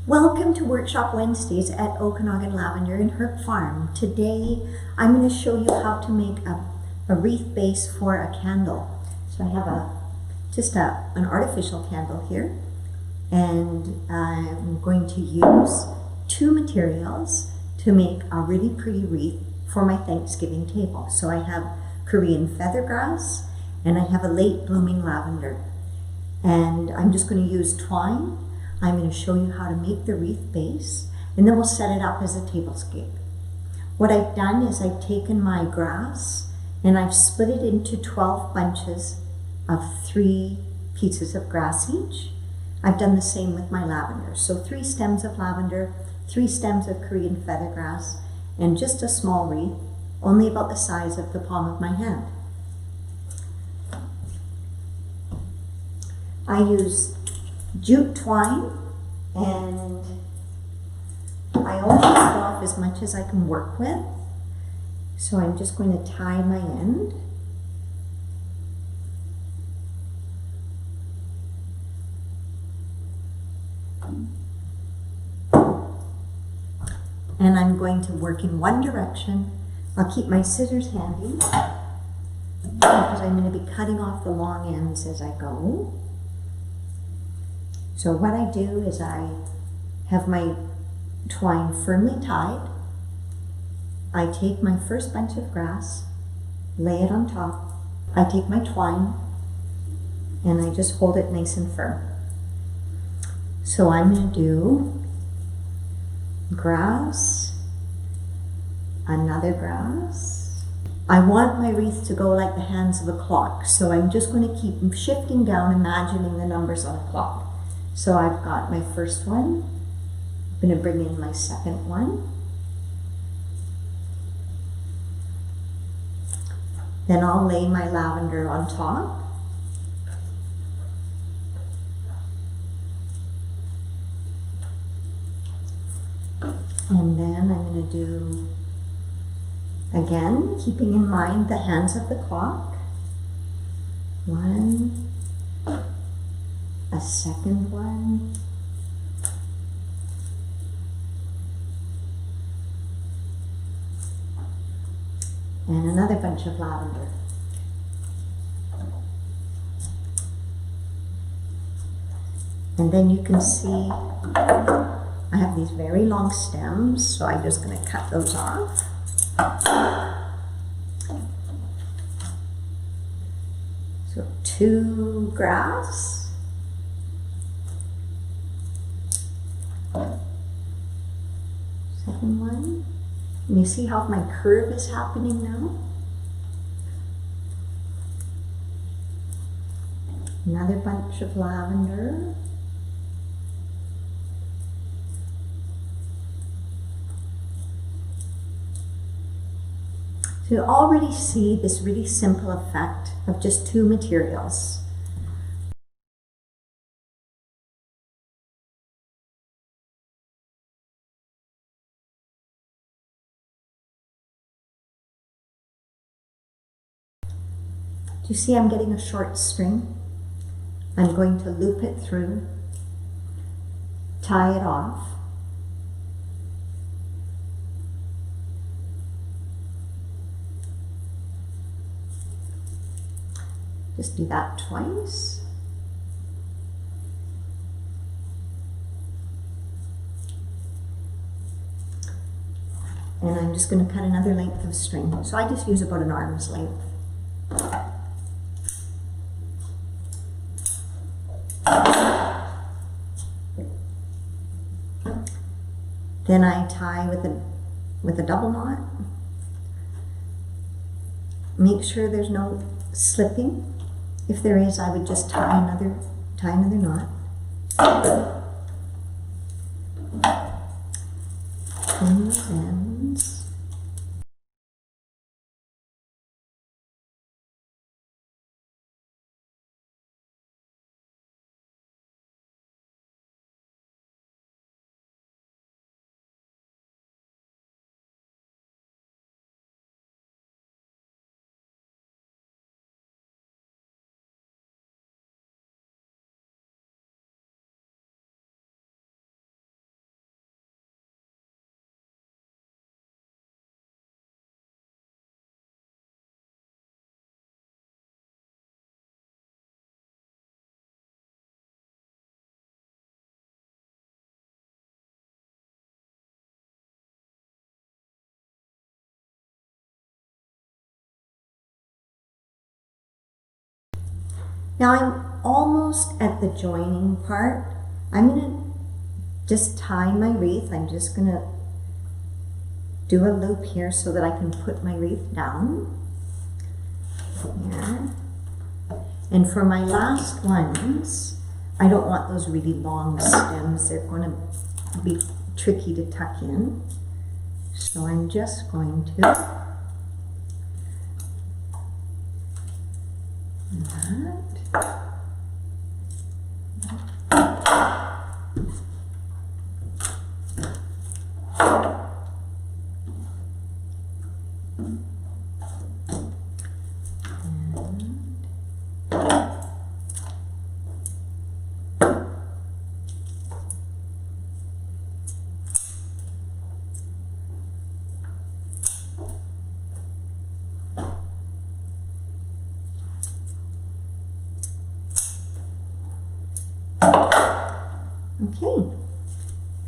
Welcome to Workshop Wednesdays at Okanagan Lavender and Herb Farm. Today I'm going to show you how to make a wreath base for a candle. So I have just an artificial candle here, and I'm going to use two materials to make a really pretty wreath for my Thanksgiving table. So I have Korean feathergrass and I have a late blooming lavender, and I'm just going to use twine. I'm going to show you how to make the wreath base, and then we'll set it up as a tablescape. What I've done is I've taken my grass and I've split it into 12 bunches of 3 pieces of grass each. I've done the same with my lavender. So 3 stems of lavender, 3 stems of Korean feathergrass, and just a small wreath, only about the size of the palm of my hand. I use jute twine, and I only cut off as much as I can work with. So I'm just going to tie my end. And I'm going to work in one direction. I'll keep my scissors handy because I'm going to be cutting off the long ends as I go. So what I do is I have my twine firmly tied. I take my first bunch of grass, lay it on top. I take my twine and I just hold it nice and firm. So I'm going to do grass, another grass. I want my wreath to go like the hands of a clock, so I'm just going to keep shifting down, imagining the numbers on a clock. So I've got my first one, I'm going to bring in my second one, then I'll lay my lavender on top, and then I'm going to do, again, keeping in mind the hands of the clock, 1, a second one, and another bunch of lavender. And then you can see I have these very long stems, so I'm just going to cut those off. So 2 grass. Second one. And you see how my curve is happening now? Another bunch of lavender. So you already see this really simple effect of just 2 materials. Do you see I'm getting a short string? I'm going to loop it through, tie it off, just do that twice. And I'm just going to cut another length of string. So I just use about an arm's length. Then I tie with a double knot. Make sure there's no slipping. If there is, I would just tie another knot. Trim those ends. Now I'm almost at the joining part. I'm gonna just tie my wreath. I'm just gonna do a loop here so that I can put my wreath down here. And for my last ones, I don't want those really long stems. They're going to be tricky to tuck in. So I'm just going to that. Okay,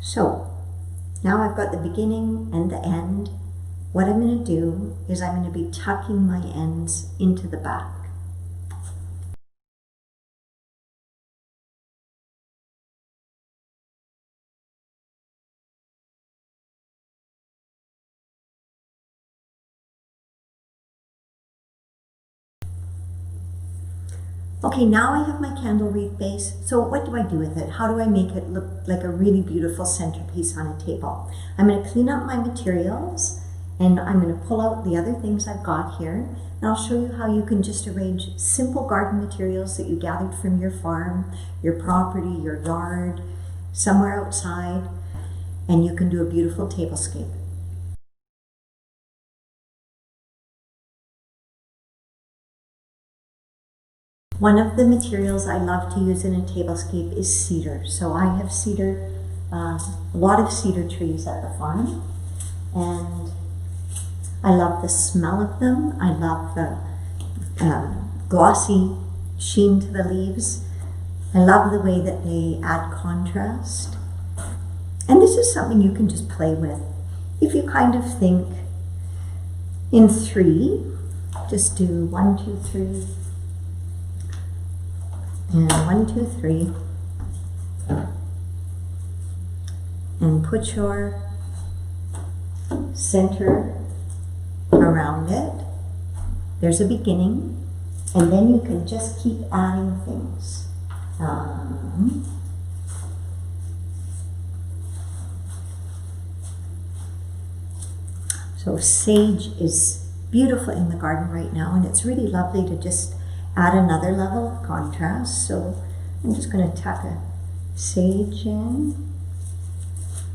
so now I've got the beginning and the end. What I'm going to do is I'm going to be tucking my ends into the back. Okay, now I have my candle wreath base. So what do I do with it? How do I make it look like a really beautiful centerpiece on a table? I'm going to clean up my materials and I'm going to pull out the other things I've got here. And I'll show you how you can just arrange simple garden materials that you gathered from your farm, your property, your yard, somewhere outside, and you can do a beautiful tablescape. One of the materials I love to use in a tablescape is cedar. So I have cedar, a lot of cedar trees at the farm, and I love the smell of them. I love the glossy sheen to the leaves. I love the way that they add contrast. And this is something you can just play with. If you kind of think in three, just do 1, 2, 3. And 1, 2, 3, and put your center around it. There's a beginning, and then you can just keep adding things. So sage is beautiful in the garden right now, and it's really lovely to just add another level of contrast. So I'm just going to tuck a sage in.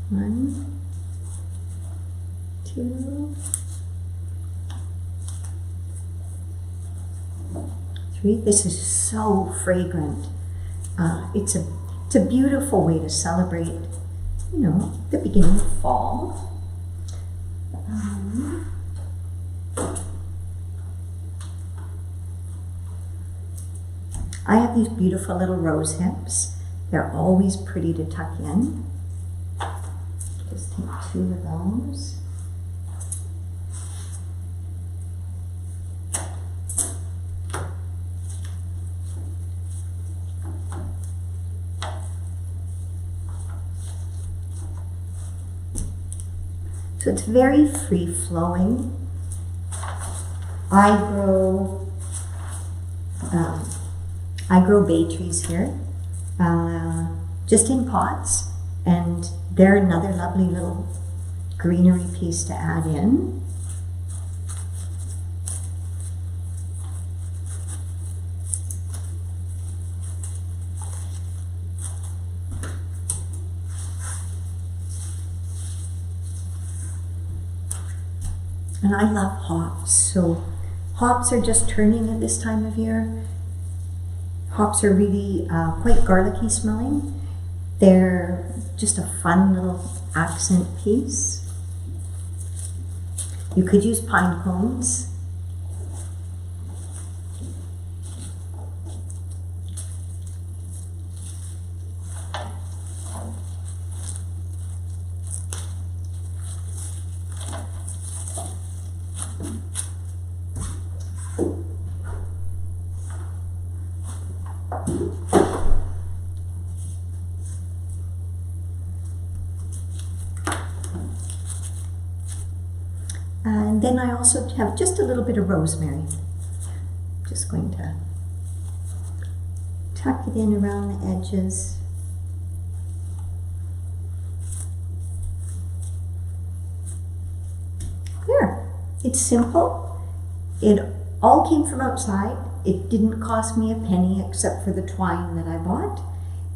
1, 2, 3. This is so fragrant. It's a beautiful way to celebrate, you know, the beginning of fall. I have these beautiful little rose hips. They're always pretty to tuck in. Just take 2 of those. So it's very free flowing. I grow bay trees here, just in pots, and they're another lovely little greenery piece to add in. And I love hops, so hops are just turning at this time of year. Hops are really quite garlicky smelling. They're just a fun little accent piece. You could use pine cones. And then I also have just a little bit of rosemary. Just going to tuck it in around the edges. There, it's simple. It all came from outside. It didn't cost me a penny except for the twine that I bought.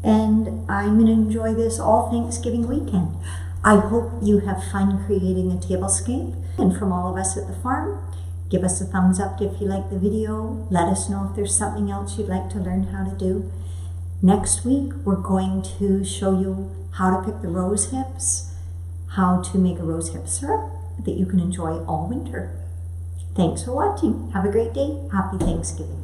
And I'm gonna enjoy this all Thanksgiving weekend. I hope you have fun creating a tablescape. And from all of us at the farm, give us a thumbs up if you like the video. Let us know if there's something else you'd like to learn how to do. Next week, we're going to show you how to pick the rose hips, how to make a rose hip syrup that you can enjoy all winter. Thanks for watching. Have a great day. Happy Thanksgiving.